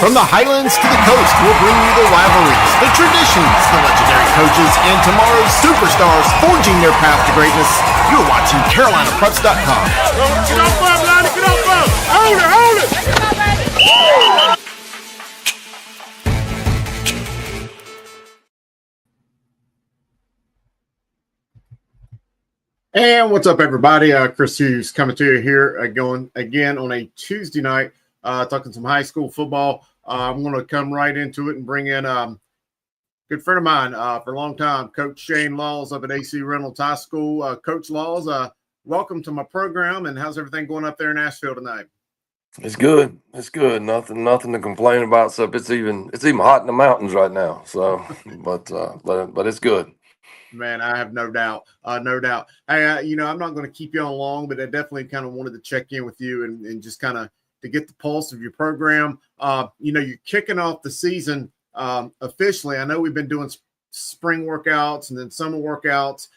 From the Highlands to the coast, we'll bring you the rivalries, the traditions, the legendary coaches, and tomorrow's superstars forging their path to greatness. You're watching CarolinaPreps.com. Get off up, Lonnie! Get off up! Hold it! Hold it! And what's up, everybody? Chris Hughes coming to you here, going again on a Tuesday night, talking some high school football. I'm going to come right into it and bring in a good friend of mine for a long time, Coach Shane Laws up at AC Reynolds High School. Coach Laws, welcome to my program, and how's everything going up there in Asheville tonight? It's good. It's good. Nothing to complain about. So it's even hot in the mountains right now. So, but it's good. Man, I have no doubt. No doubt. Hey, I'm not going to keep you on long, but I definitely kind of wanted to check in with you and just kind of to get the pulse of your program. You're kicking off the season officially. I know we've been doing spring workouts and then summer workouts,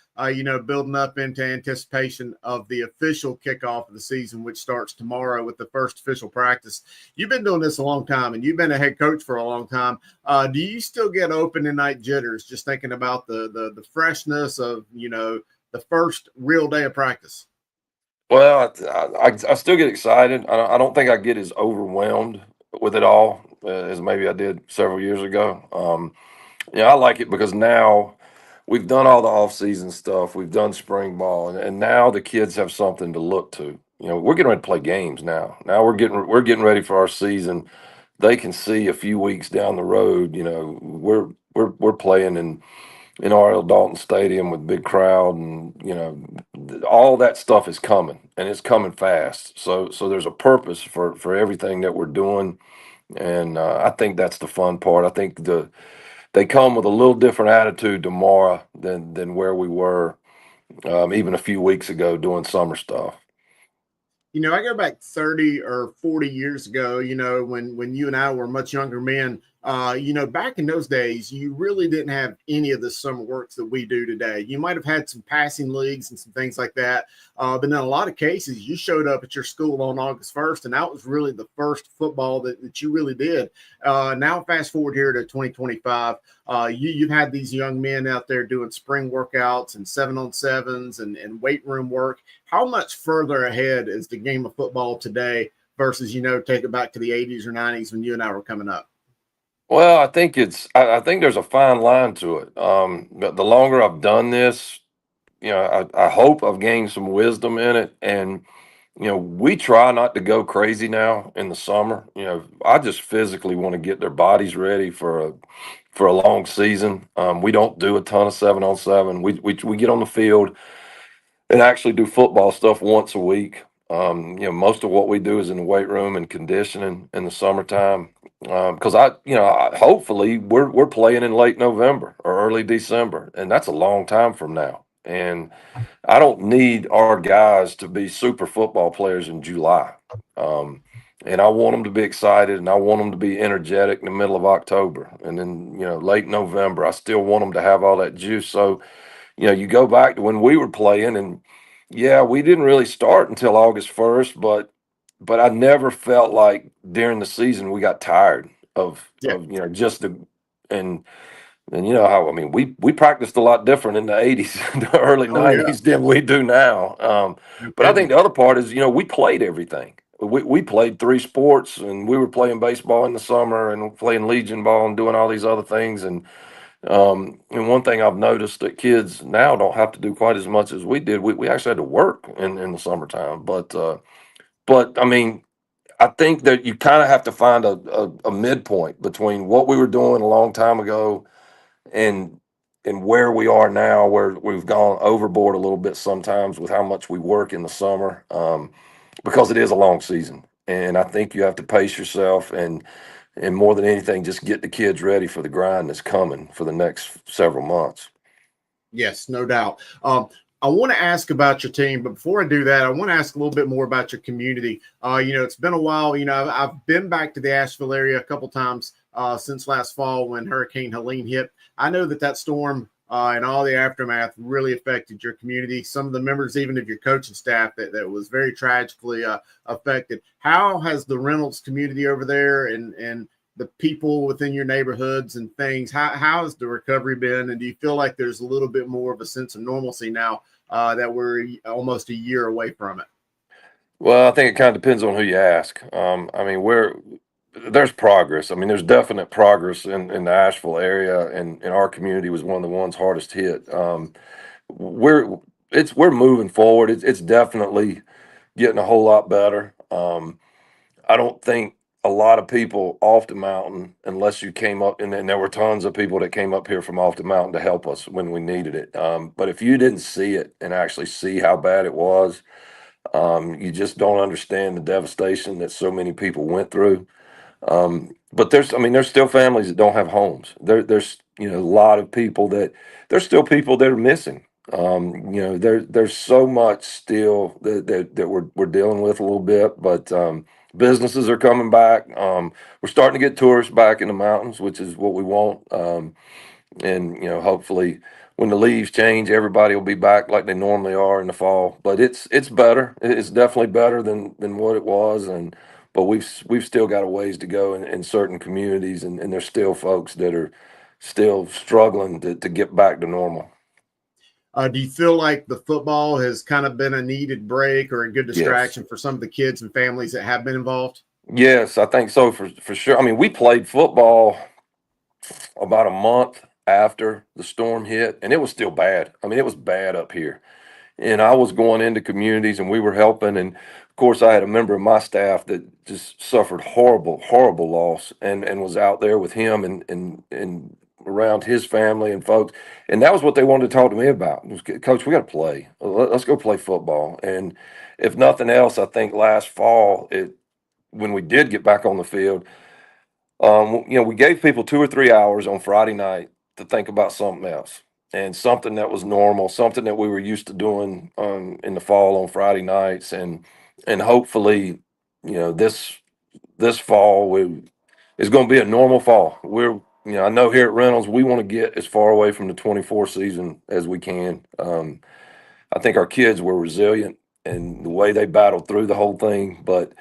building up into anticipation of the official kickoff of the season, which starts tomorrow with the first official practice. You've been doing this a long time, and you've been a head coach for a long time. Do you still get opening night jitters just thinking about the freshness of, the first real day of practice? Well, I still get excited. I don't think I get as overwhelmed with it all as maybe I did several years ago. I like it because now we've done all the off-season stuff. We've done spring ball, and now the kids have something to look to. We're getting ready to play games now. Now we're getting ready for our season. They can see a few weeks down the road. We're playing in R.L. Dalton Stadium with big crowd, and all that stuff is coming, and it's coming fast. So there's a purpose for everything that we're doing, and I think that's the fun part. I think they come with a little different attitude tomorrow than where we were even a few weeks ago doing summer stuff. I go back 30 or 40 years ago, when you and I were much younger men, back in those days, you really didn't have any of the summer works that we do today. You might have had some passing leagues and some things like that. But in a lot of cases, you showed up at your school on August 1st, and that was really the first football that you really did. Now, fast forward here to 2025, you've had these young men out there doing spring workouts and 7-on-7s and weight room work. How much further ahead is the game of football today versus, take it back to the 80s or 90s when you and I were coming up? Well, I think I think there's a fine line to it. But the longer I've done this, I hope I've gained some wisdom in it. And, we try not to go crazy now in the summer. I just physically want to get their bodies ready for a long season. We don't do a ton of 7-on-7. We get on the field and actually do football stuff once a week. Most of what we do is in the weight room and conditioning in the summertime. Because hopefully we're playing in late November or early December, and that's a long time from now. And I don't need our guys to be super football players in July. And I want them to be excited, and I want them to be energetic in the middle of October, and then late November. I still want them to have all that juice. So you go back to when we were playing, and we didn't really start until August 1st, but I never felt like during the season we got tired of just and how we practiced a lot different in the 80s, the early 90s than we do now. But I think the other part is we played everything. We played 3 sports, and we were playing baseball in the summer and playing Legion ball and doing all these other things. And one thing I've noticed that kids now don't have to do quite as much as we did. We actually had to work in the summertime, but I think that you kind of have to find a midpoint between what we were doing a long time ago and where we are now, where we've gone overboard a little bit sometimes with how much we work in the summer, because it is a long season, and I think you have to pace yourself and more than anything, just get the kids ready for the grind that's coming for the next several months. Yes, no doubt. I want to ask about your team, but before I do that, I want to ask a little bit more about your community. It's been a while. I've been back to the Asheville area a couple times since last fall when Hurricane Helene hit. I know that storm and all the aftermath really affected your community. Some of the members, even of your coaching staff, that was very tragically affected. How has the Reynolds community over there and the people within your neighborhoods and things, how has the recovery been? And do you feel like there's a little bit more of a sense of normalcy now that we're almost a year away from it? Well, I think it kind of depends on who you ask. I mean, there's progress. I mean, there's definite progress in the Asheville area, and our community was one of the ones hardest hit. We're we're moving forward. It's definitely getting a whole lot better. I don't think a lot of people off the mountain, unless you came up, and then there were tons of people that came up here from off the mountain to help us when we needed it. But if you didn't see it and actually see how bad it was, you just don't understand the devastation that so many people went through. But I mean, there's still families that don't have homes. There's a lot of people there's still people that are missing. There's so much still that we're dealing with a little bit, but businesses are coming back. We're starting to get tourists back in the mountains, which is what we want. And hopefully when the leaves change, everybody will be back like they normally are in the fall. But it's better. It's definitely better than what it was, and but we've still got a ways to go in certain communities, and there's still folks that are still struggling to get back to normal. Do you feel like the football has kind of been a needed break or a good Yes. distraction for some of the kids and families that have been involved? Yes, I think so for sure. I mean, we played football about a month after the storm hit, and it was still bad. I mean, it was bad up here. And I was going into communities and we were helping. And of course, I had a member of my staff that just suffered horrible, horrible loss and was out there with him and around his family and folks. And that was what they wanted to talk to me about. It was, Coach, we got to play. Let's go play football. And if nothing else, I think last fall, when we did get back on the field, we gave people 2 or 3 hours on Friday night to think about something else and something that was normal, something that we were used to doing in the fall on Friday nights, and hopefully, this fall is going to be a normal fall. I know here at Reynolds we want to get as far away from the 24 season as we can. I think our kids were resilient and the way they battled through the whole thing, but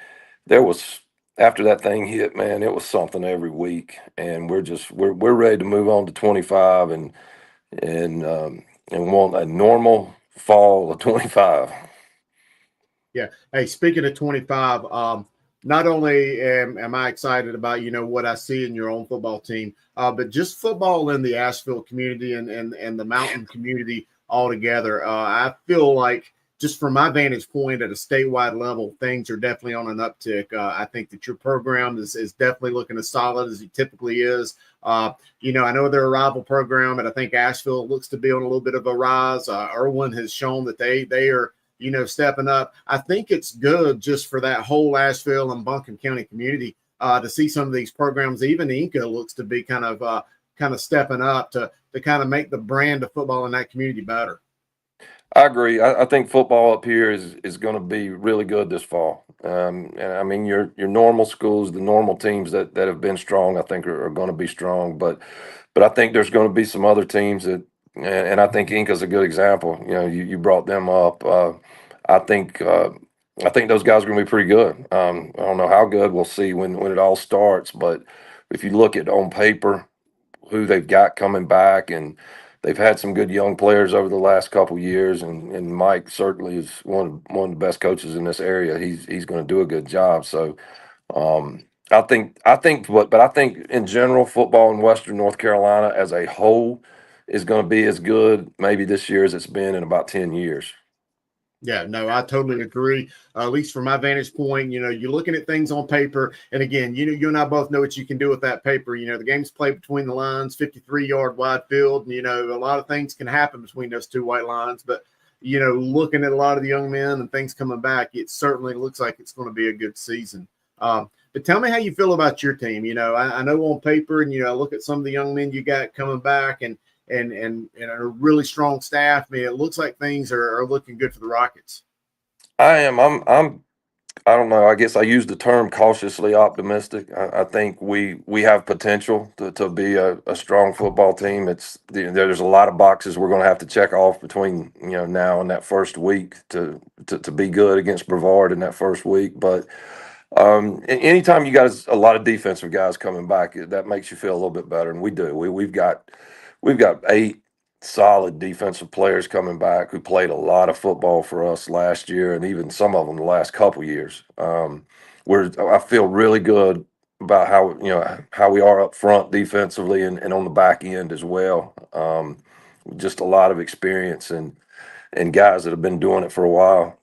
there was after that thing hit, man, it was something every week, and we're ready to move on to 25 and want a normal fall of 25. Yeah. Hey, speaking of 25, not only am I excited about, what I see in your own football team, but just football in the Asheville community and the mountain community altogether. I feel like just from my vantage point at a statewide level, things are definitely on an uptick. I think that your program is definitely looking as solid as it typically is. I know they're a rival program, and I think Asheville looks to be on a little bit of a rise. Irwin has shown that they are stepping up. I think it's good just for that whole Asheville and Buncombe County community to see some of these programs. Even Inca looks to be kind of stepping up to kind of make the brand of football in that community better. I agree. I think football up here is going to be really good this fall. And I mean, your normal schools, the normal teams that have been strong, I think are going to be strong. But I think there's going to be some other teams and I think Inca's a good example. You brought them up. I think I think those guys are going to be pretty good. I don't know how good. We'll see when it all starts. But if you look at on paper who they've got coming back, and they've had some good young players over the last couple years, and Mike certainly is one of the best coaches in this area. He's going to do a good job. So but I think in general football in Western North Carolina as a whole is going to be as good maybe this year as it's been in about 10 years. Yeah, no, I totally agree. At least from my vantage point, you're looking at things on paper, and again, you and I both know what you can do with that paper. The game's played between the lines, 53-yard wide field. And, a lot of things can happen between those two white lines. But looking at a lot of the young men and things coming back, it certainly looks like it's going to be a good season. But tell me how you feel about your team. I know on paper, and I look at some of the young men you got coming back, and a really strong staff. I mean, it looks like things are looking good for the Rockets. I am. I don't know. I guess I use the term cautiously optimistic. I think we have potential to be a strong football team. There's a lot of boxes we're going to have to check off between now and that first week to be good against Brevard in that first week. But anytime you got a lot of defensive guys coming back, that makes you feel a little bit better, and we do. We've got 8 solid defensive players coming back who played a lot of football for us last year, and even some of them the last couple years. I feel really good about how we are up front defensively and on the back end as well. Just a lot of experience and guys that have been doing it for a while.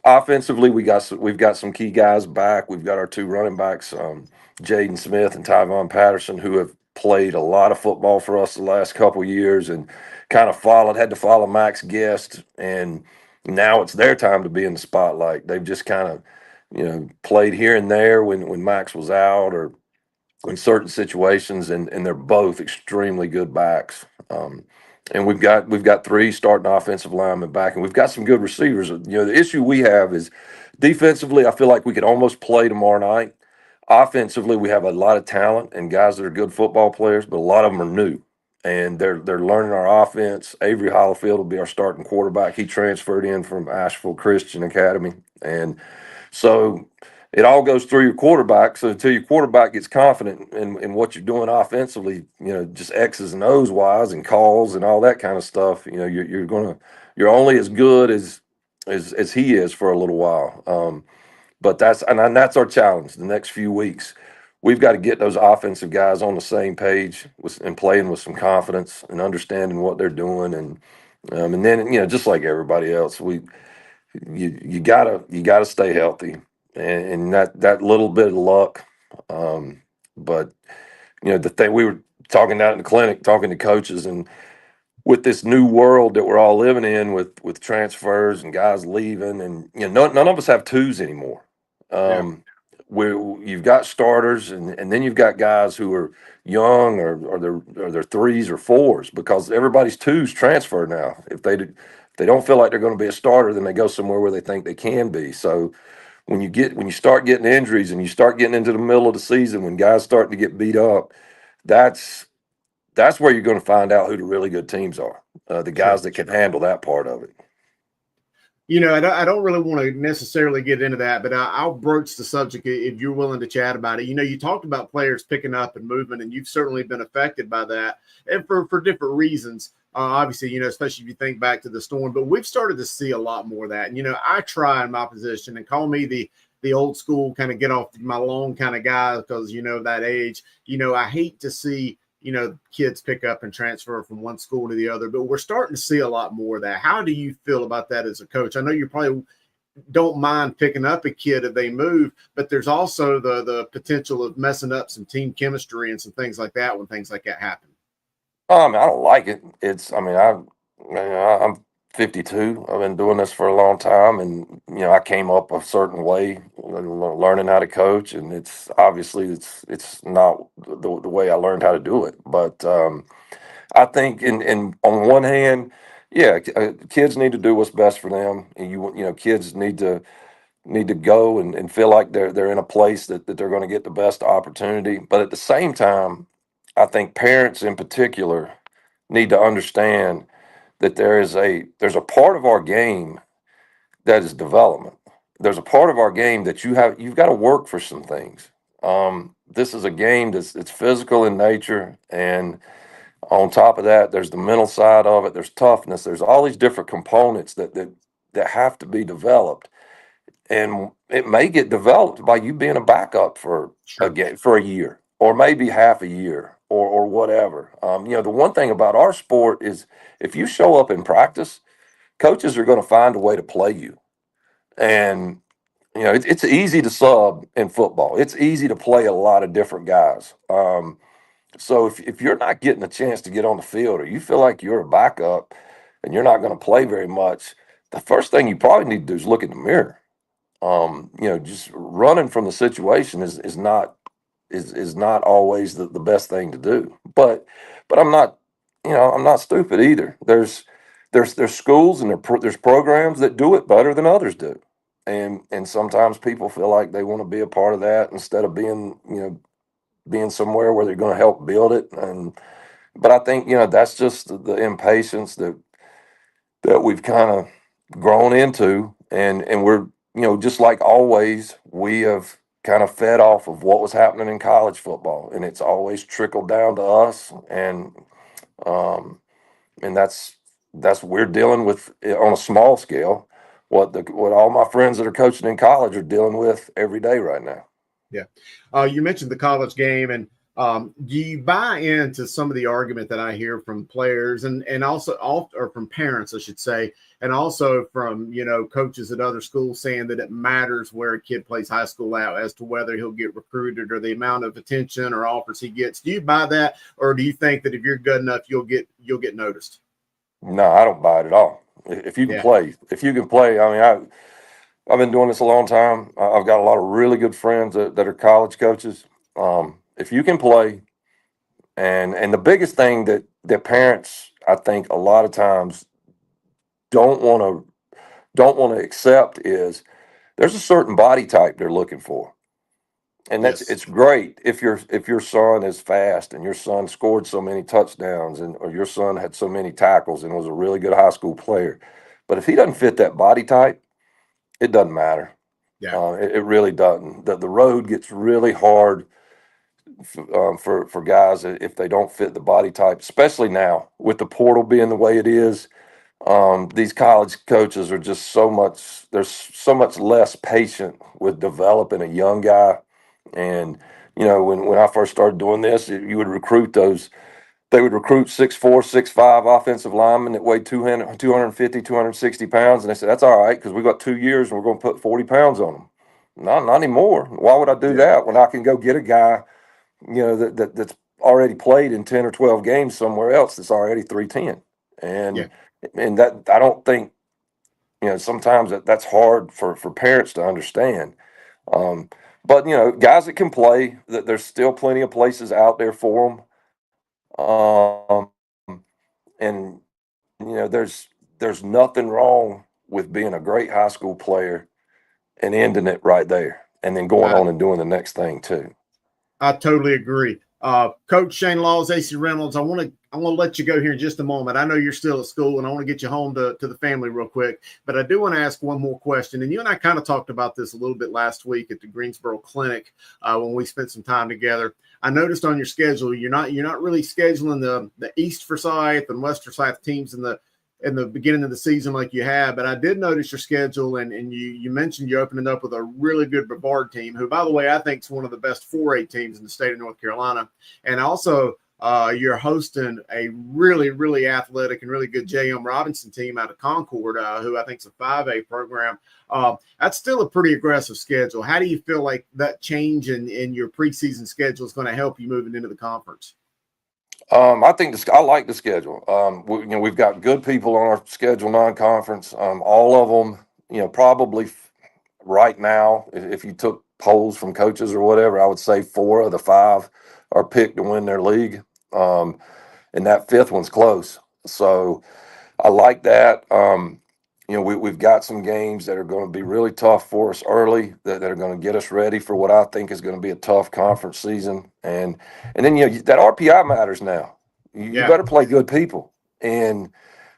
Offensively, we've got some key guys back. We've got our 2 running backs, Jaden Smith and Tyvon Patterson, who have played a lot of football for us the last couple years and kind of had to follow Max Guest, and now it's their time to be in the spotlight. They've just kind of played here and there when Max was out or in certain situations, and they're both extremely good backs. And we've got 3 starting offensive linemen back, and we've got some good receivers. The issue we have is defensively. I feel like we could almost play tomorrow night. Offensively, we have a lot of talent and guys that are good football players, but a lot of them are new, and they're learning our offense. Avery Hollifield will be our starting quarterback. He transferred in from Asheville Christian Academy, and so it all goes through your quarterback. So until your quarterback gets confident in what you're doing offensively, just X's and O's wise and calls and all that kind of stuff, you're only as good as he is for a little while. But that's our challenge the next few weeks. We've got to get those offensive guys on the same page and playing with some confidence and understanding what they're doing, and then just like everybody else, you gotta stay healthy, and that little bit of luck. But the thing we were talking out in the clinic, talking to coaches, and with this new world that we're all living in with transfers and guys leaving, and none of us have 2s anymore. Yeah. Where you've got starters, and then you've got guys who are young or they're 3s or 4s, because everybody's 2s transfer now. If they don't feel like they're going to be a starter, then they go somewhere where they think they can be. So when you start getting injuries and you start getting into the middle of the season when guys starting to get beat up, that's where you're going to find out who the really good teams are. The guys that can handle that part of it. I don't really want to necessarily get into that, but I'll broach the subject if you're willing to chat about it. You talked about players picking up and moving, and you've certainly been affected by that, and for different reasons. Obviously, especially if you think back to the storm, but we've started to see a lot more of that. And, I try in my position, and call me the old school kind of get off my lawn kind of guy, because, that age, I hate to see kids pick up and transfer from one school to the other, but we're starting to see a lot more of that. How do you feel about that as a coach? I know you probably don't mind picking up a kid if they move, but there's also the potential of messing up some team chemistry and some things like that when things like that happen. I don't like it. I'm 52. I've been doing this for a long time, and I came up a certain way, learning how to coach, and it's not the way I learned how to do it. But I think, in on one hand, yeah, kids need to do what's best for them, and kids need to go and feel like they're in a place that they're going to get the best opportunity. But at the same time, I think parents in particular need to understand that there's a part of our game that is development. There's a part of our game that you've got to work for some things. This is a game it's physical in nature, and on top of that, there's the mental side of it. There's toughness. There's all these different components that have to be developed, and it may get developed by you being a backup for Sure. a year or maybe half a year or whatever. The one thing about our sport is if you show up in practice, coaches are going to find a way to play you. And, it's easy to sub in football. It's easy to play a lot of different guys. So if you're not getting a chance to get on the field or you feel like you're a backup and you're not going to play very much, the first thing you probably need to do is look in the mirror. Just running from the situation is not always the best thing to do. But I'm not stupid either. There's schools and there's programs that do it better than others do. And sometimes people feel like they want to be a part of that instead of being somewhere where they're going to help build it. But I think, that's just the impatience that we've kind of grown into, and we're, just like always, we have kind of fed off of what was happening in college football, and it's always trickled down to us. Um and that's we're dealing with on a small scale what all my friends that are coaching in college are dealing with every day right now. Yeah. You mentioned the college game, and do you buy into some of the argument that I hear from players and also or from parents, I should say, and also from coaches at other schools saying that it matters where a kid plays high school out as to whether he'll get recruited or the amount of attention or offers he gets? Do you buy that, or do you think that if you're good enough, you'll get noticed? No, I don't buy it at all. If you can Yeah. play, I mean, I've been doing this a long time. I've got a lot of really good friends that are college coaches. If you can play, and the biggest thing that parents, I think, a lot of times don't want to accept is there's a certain body type they're looking for. And Yes. it's great if your son is fast and your son scored so many touchdowns or your son had so many tackles and was a really good high school player. But if he doesn't fit that body type, it doesn't matter. Yeah. It really doesn't. The road gets really hard for guys if they don't fit the body type, especially now with the portal being the way it is. These college coaches are just there's so much less patient with developing a young guy. And, when I first started doing this, you would recruit they would recruit 6'4", 6'5" offensive linemen that weighed 250, 260 pounds. And they said, that's all right, because we've got 2 years and we're going to put 40 pounds on them. Not anymore. Why would I do Yeah. that when I can go get a guy, that's already played in 10 or 12 games somewhere else that's already 310? Yeah. And that, I don't think, sometimes that's hard for parents to understand. But guys that can play, that there's still plenty of places out there for them. And there's nothing wrong with being a great high school player and ending it right there, and then going I on and doing the next thing too. I totally agree. Coach Shane Laws, AC Reynolds, I want to let you go here in just a moment. I know you're still at school, and I want to get you home to the family real quick. But I do want to ask one more question. And you and I kind of talked about this a little bit last week at the Greensboro Clinic when we spent some time together. I noticed on your schedule you're not really scheduling the East Forsyth and West Forsyth teams in the beginning of the season like you have, but I did notice your schedule, and you mentioned you opened up with a really good Brevard team, who, by the way, I think is one of the best 4A teams in the state of North Carolina. And also you're hosting a really, really athletic and really good J.M. Robinson team out of Concord, who I think is a 5A program. That's still a pretty aggressive schedule. How do you feel like that change in your preseason schedule is going to help you moving into the conference? I think I like the schedule. We've got good people on our schedule, non-conference. All of them, probably right now, if you took polls from coaches or whatever, I would say 4 of the 5 are picked to win their league, and that 5th one's close. So I like that. We've got some games that are going to be really tough for us early that are going to get us ready for what I think is going to be a tough conference season. And then, that RPI matters now. You Yeah. better play good people, and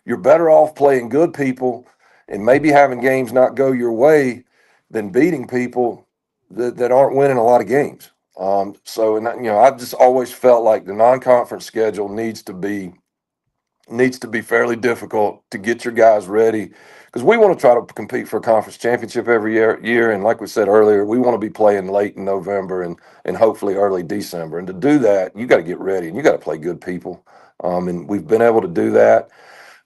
you're better off playing good people and maybe having games not go your way than beating people that aren't winning a lot of games. I've just always felt like the non-conference schedule needs to be fairly difficult to get your guys ready, because we want to try to compete for a conference championship every year. And like we said earlier, we want to be playing late in November and hopefully early December. And to do that, you got to get ready and you got to play good people. And we've been able to do that.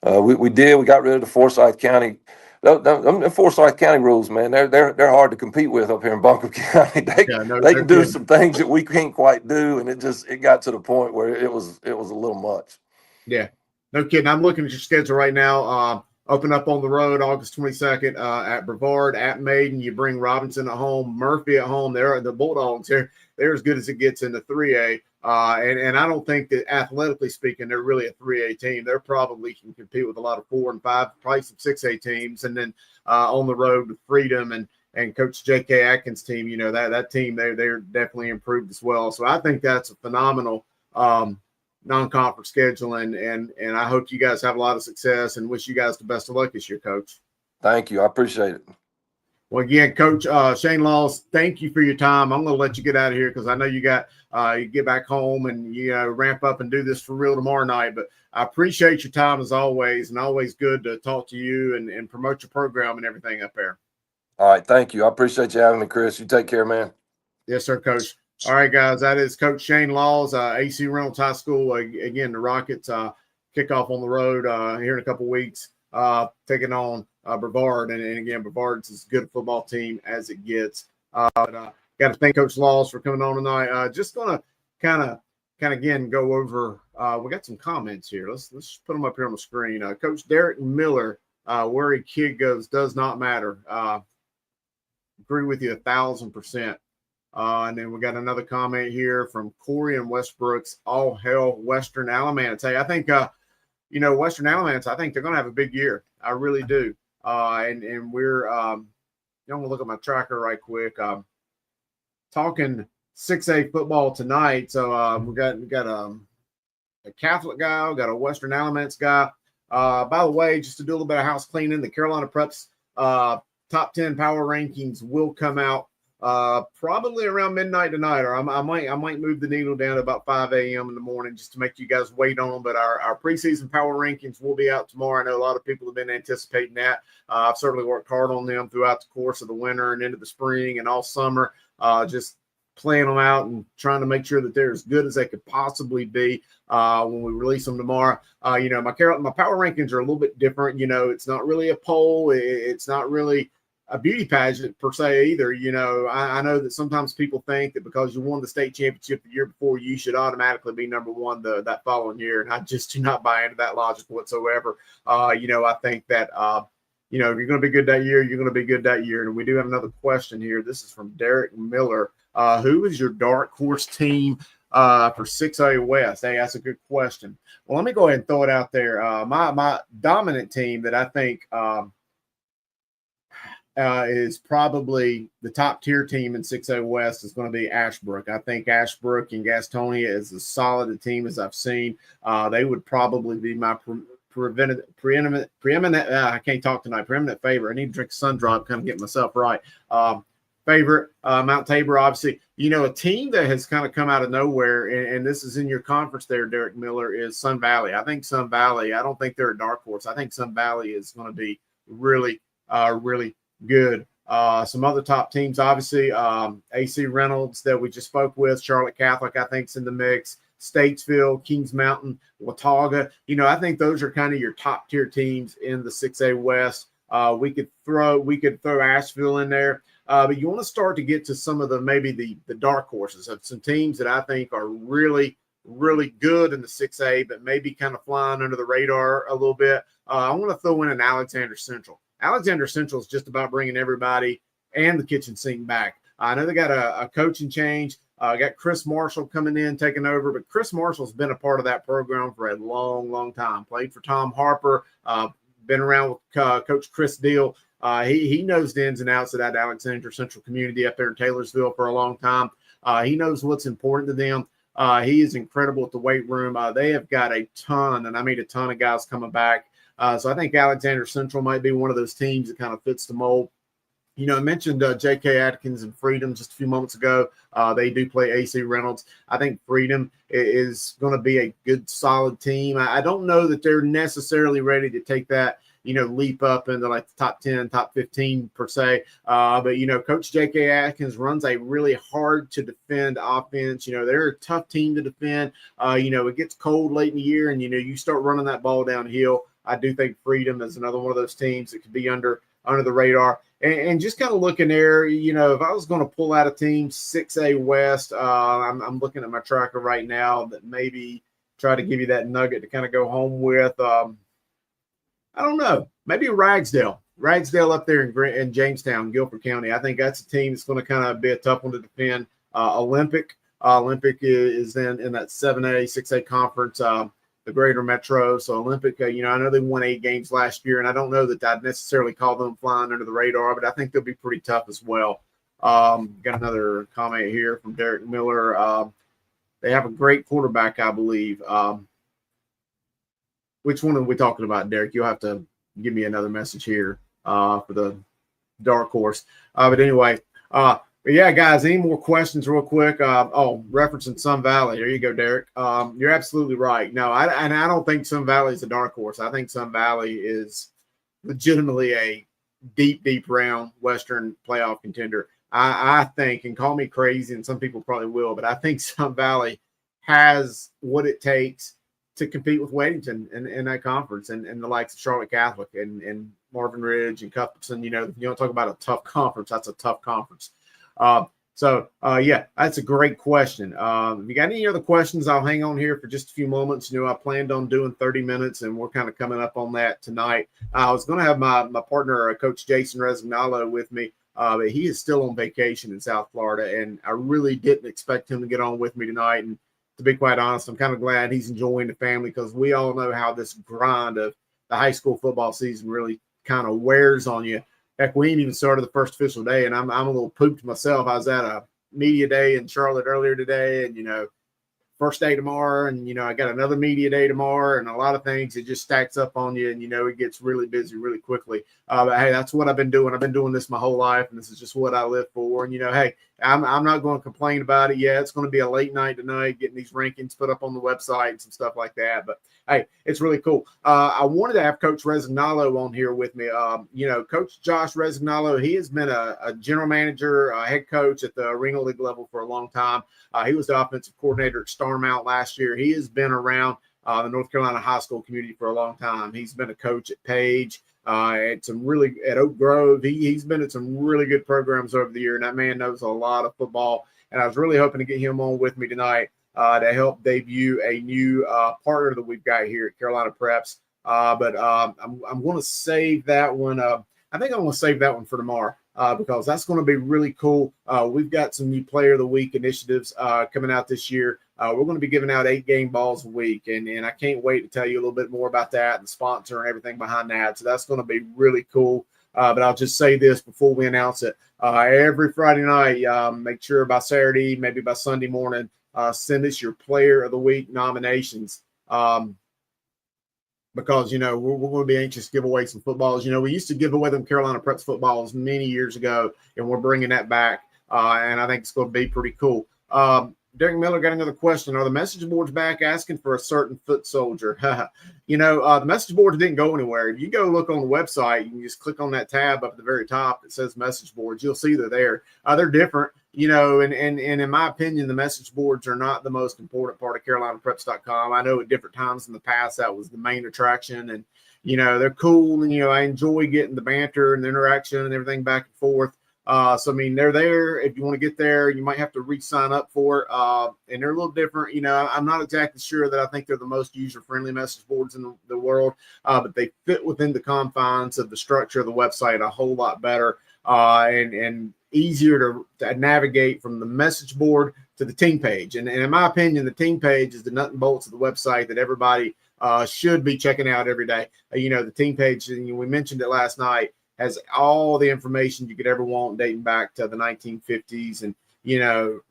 We did. We got rid of the Forsyth County. The Forsyth County rules, man, they're hard to compete with up here in Buncombe County. Yeah, They no can do kidding. some things that we can't quite do, and it got to the point where it was a little much. Yeah, no kidding. I'm looking at your schedule right now. Open up on the road August 22nd at Brevard, at Maiden. You bring Robinson at home, Murphy at home. They're the Bulldogs. They're as good as it gets in the 3A. And I don't think that athletically speaking, they're really a 3A team. They're probably can compete with a lot of 4 and 5, probably some 6A teams. And then on the road with Freedom and Coach J.K. Atkins' team, you know, that team, they're definitely improved as well. So I think that's a phenomenal non-conference schedule, and I hope you guys have a lot of success and wish you guys the best of luck this year, Coach. Thank you. I appreciate it. Well, again, Coach Shane Laws, thank you for your time. I'm going to let you get out of here because I know you got you get back home and you ramp up and do this for real tomorrow night. But I appreciate your time as always, and always good to talk to you and promote your program and everything up there. All right, thank you. I appreciate you having me, Chris. You take care, man. Yes, sir, Coach. All right, guys, that is Coach Shane Laws, AC Reynolds High School. Again, the Rockets kick off on the road here in a couple weeks, taking on Brevard. And again, Brevard's as good a football team as it gets. Got to thank Coach Laws for coming on tonight. Just going to kind of again go over. We got some comments here. Let's put them up here on the screen. Coach Derek Miller, where a kid goes does not matter. Agree with you 1,000%. And then we got another comment here from Corey and Westbrooks. All hell, Western Alamance. Hey, I think Western Alamance. I think they're going to have a big year. I really do. And we're. I'm going to look at my tracker right quick. Talking 6A football tonight. So we got a Catholic guy. We got a Western Alamance guy. By the way, just to do a little bit of house cleaning, the Carolina Preps top 10 power rankings will come out. Probably around midnight tonight, or I might move the needle down to about 5 a.m. in the morning just to make you guys wait on them. But our preseason power rankings will be out tomorrow. I know a lot of people have been anticipating that. I've certainly worked hard on them throughout the course of the winter and into the spring and all summer, just playing them out and trying to make sure that they're as good as they could possibly be when we release them tomorrow. My power rankings are a little bit different. It's not really a poll. It's not really a beauty pageant per se either. I know that sometimes people think that because you won the state championship the year before, you should automatically be number one that following year. And I just do not buy into that logic whatsoever. I think that, if you're going to be good that year, you're going to be good that year. And we do have another question here. This is from Derek Miller. Who is your dark horse team for 6A West? Hey, that's a good question. Well, let me go ahead and throw it out there. My dominant team that I think, is probably the top tier team in 6A West is going to be Ashbrook. I think Ashbrook and Gastonia is as solid a team as I've seen. They would probably be my preeminent. I can't talk tonight. Preeminent favorite. I need to drink a sun drop, kind of get myself right. Favorite, Mount Tabor, obviously. A team that has kind of come out of nowhere, and this is in your conference there, Derek Miller, is Sun Valley. I think Sun Valley, I don't think they're a dark horse. I think Sun Valley is going to be really, really good. Some other top teams, obviously, AC Reynolds that we just spoke with, Charlotte Catholic, I think, is in the mix. Statesville, Kings Mountain, Watauga. I think those are kind of your top tier teams in the 6A West. We could throw Asheville in there, but you want to start to get to some of the dark horses of some teams that I think are really, really good in the 6A, but maybe kind of flying under the radar a little bit. I want to throw in an Alexander Central. Alexander Central is just about bringing everybody and the kitchen sink back. I know they got a coaching change. Got Chris Marshall coming in, taking over, but Chris Marshall's been a part of that program for a long, long time. Played for Tom Harper, been around with Coach Chris Deal. He knows the ins and outs of that Alexander Central community up there in Taylorsville for a long time. He knows what's important to them. He is incredible at the weight room. They have got a ton, and I mean a ton of guys coming back. So I think Alexander Central might be one of those teams that kind of fits the mold. I mentioned J.K. Atkins and Freedom just a few moments ago. They do play AC Reynolds. I think Freedom is going to be a good, solid team. I don't know that they're necessarily ready to take that, leap up into like the top 10, top 15 per se. But, Coach J.K. Atkins runs a really hard to defend offense. They're a tough team to defend. It gets cold late in the year and, you start running that ball downhill. I do think Freedom is another one of those teams that could be under the radar. And just kind of looking there, if I was going to pull out a team 6A West, I'm looking at my tracker right now that maybe try to give you that nugget to kind of go home with. I don't know, maybe Ragsdale up there in Jamestown, Guilford County. I think that's a team that's going to kind of be a tough one to defend. Olympic is then in that 7A, 6A conference, the Greater Metro. So Olympic, I know they won 8 games last year, and I don't know that I'd necessarily call them flying under the radar, but I think they'll be pretty tough as well. Got another comment here from Derek Miller. They have a great quarterback, I believe. Which one are we talking about, Derek? You'll have to give me another message here for the dark horse. But anyway, yeah, guys, any more questions real quick? Referencing Sun Valley. There you go, Derek. You're absolutely right. No, I don't think Sun Valley is a dark horse. I think Sun Valley is legitimately a deep round Western playoff contender. I think, and call me crazy, and some people probably will, but I think Sun Valley has what it takes to compete with Weddington in that conference and the likes of Charlotte Catholic and Marvin Ridge and Cuthbertson. You don't talk about a tough conference. That's a tough conference. Yeah, that's a great question. If you got any other questions, I'll hang on here for just a few moments. I planned on doing 30 minutes, and we're kind of coming up on that tonight. I was going to have my partner, Coach Jason Resignalo, with me, but he is still on vacation in South Florida, and I really didn't expect him to get on with me tonight. And to be quite honest, I'm kind of glad he's enjoying the family, because we all know how this grind of the high school football season really kind of wears on you. Heck, we ain't even started the first official day, and I'm a little pooped myself. I was at a media day in Charlotte earlier today, and first day tomorrow, and I got another media day tomorrow, and a lot of things, it just stacks up on you, and it gets really busy really quickly. But hey, that's what I've been doing. I've been doing this my whole life, and this is just what I live for. And hey, I'm not going to complain about it. Yeah, it's going to be a late night tonight, getting these rankings put up on the website and some stuff like that. But hey, it's really cool. I wanted to have Coach Resignalo on here with me. Coach Josh Resignalo, he has been a general manager, head coach at the Arena League level for a long time. He was the offensive coordinator at Starmount last year. He has been around the North Carolina high school community for a long time. He's been a coach at Page, at Oak Grove. He's been at some really good programs over the year, and that man knows a lot of football. And I was really hoping to get him on with me tonight to help debut a new partner that we've got here at Carolina Preps. But I'm going to save that one. I think I'm going to save that one for tomorrow. Because that's going to be really cool. We've got some new Player of the Week initiatives coming out this year. We're going to be giving out 8 game balls a week, and I can't wait to tell you a little bit more about that and the sponsor and everything behind that. So that's going to be really cool. But I'll just say this before we announce it. Every Friday night, make sure by Saturday, maybe by Sunday morning, send us your Player of the Week nominations. Because, we're going to be anxious to give away some footballs. We used to give away them Carolina Preps footballs many years ago, and we're bringing that back. And I think it's going to be pretty cool. Derek Miller got another question. Are the message boards back asking for a certain foot soldier? The message boards didn't go anywhere. If you go look on the website, you can just click on that tab up at the very top that says message boards. You'll see they're there. They're different, and in my opinion, the message boards are not the most important part of CarolinaPreps.com. I know at different times in the past that was the main attraction, and, they're cool, and, I enjoy getting the banter and the interaction and everything back and forth. So, they're there. If you want to get there, you might have to re-sign up for it. And they're a little different. I'm not exactly sure that I think they're the most user-friendly message boards in the world, but they fit within the confines of the structure of the website a whole lot better and easier to navigate from the message board to the team page. And in my opinion, the team page is the nut and bolts of the website that everybody should be checking out every day. The team page, and we mentioned it last night, has all the information you could ever want dating back to the 1950s and,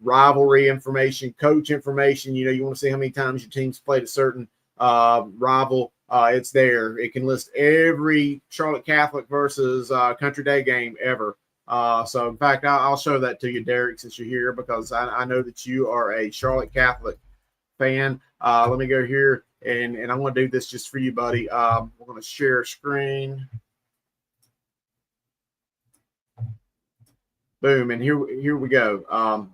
rivalry information, coach information. You want to see how many times your team's played a certain rival. It's there. It can list every Charlotte Catholic versus Country Day game ever. So, in fact, I'll show that to you, Derek, since you're here, because I know that you are a Charlotte Catholic fan. Let me go here, and I'm going to do this just for you, buddy. We're going to share screen. Boom, and here we go.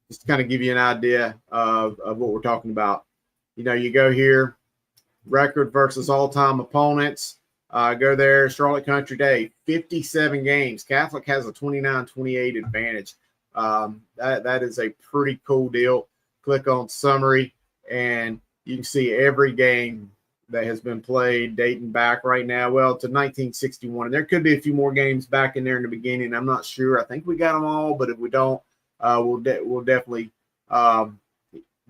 Just to kind of give you an idea of what we're talking about. You go here, record versus all-time opponents. Go there, Charlotte Country Day, 57 games. Catholic has a 29-28 advantage. That is a pretty cool deal. Click on summary, and you can see every game that has been played dating back right now, well, to 1961. And there could be a few more games back in there in the beginning. I'm not sure. I think we got them all, but if we don't, we'll definitely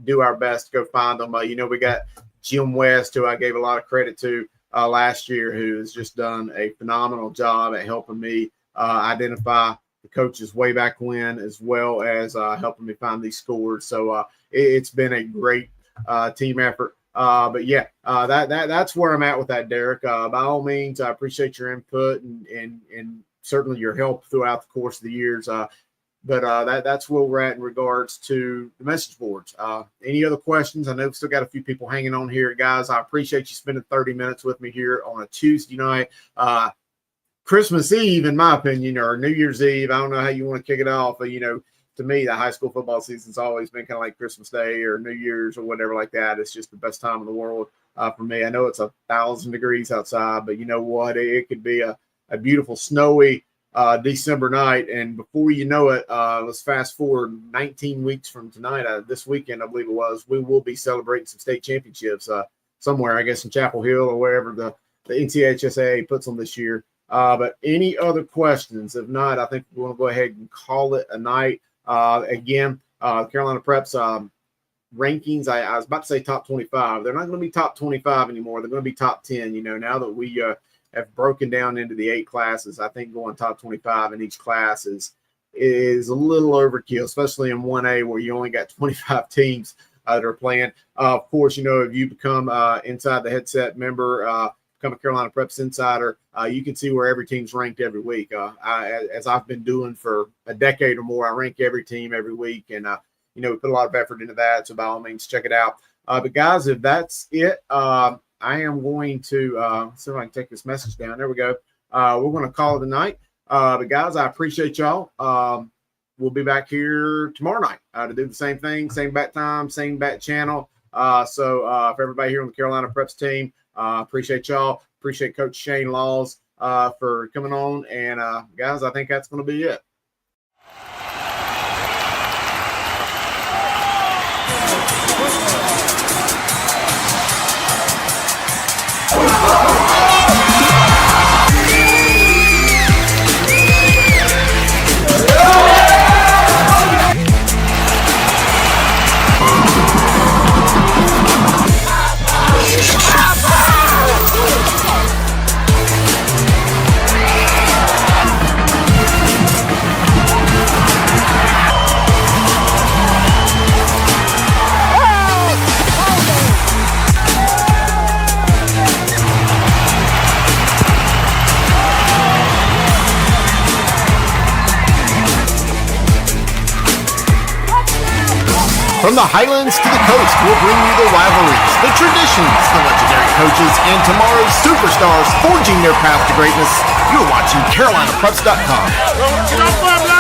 do our best to go find them. We got Jim West, who I gave a lot of credit to last year, who has just done a phenomenal job at helping me identify the coaches way back when, as well as helping me find these scores. So it's been a great team effort. But yeah, that's where I'm at with that, Derek. By all means, I appreciate your input and certainly your help throughout the course of the years. But that's where we're at in regards to the message boards. Any other questions? I know we've still got a few people hanging on here, guys. I appreciate you spending 30 minutes with me here on a Tuesday night. Christmas Eve, in my opinion, or New Year's Eve. I don't know how you want to kick it off, but to me, the high school football season's always been kind of like Christmas Day or New Year's or whatever like that. It's just the best time in the world for me. I know it's 1,000 degrees outside, but you know what? It could be a beautiful snowy December night, and before you know it, let's fast forward 19 weeks from tonight. This weekend, I believe it was, we will be celebrating some state championships somewhere, I guess in Chapel Hill or wherever the NCHSAA puts them this year. But any other questions? If not, I think we want to go ahead and call it a night. Again, Carolina Prep's rankings, I was about to say top 25. They're not going to be top 25 anymore. They're going to be top 10. Now that we have broken down into the 8 classes, I think going top 25 in each class is a little overkill, especially in 1A where you only got 25 teams that are playing. Of course, if you become Inside the Headset member, become a Carolina Preps Insider, you can see where every team's ranked every week. As I've been doing for a decade or more, I rank every team every week, and we put a lot of effort into that. So by all means, check it out. But guys, if that's it, I am going to see if I can take this message down. There we go. We're going to call it a night. But guys, I appreciate y'all. We'll be back here tomorrow night to do the same thing, same bat time, same bat channel. So for everybody here on the Carolina Preps team, appreciate y'all. Appreciate Coach Shane Laws for coming on. And guys, I think that's going to be it. From the Highlands to the coast, we'll bring you the rivalries, the traditions, the legendary coaches, and tomorrow's superstars forging their path to greatness. You're watching CarolinaPreps.com. Get off my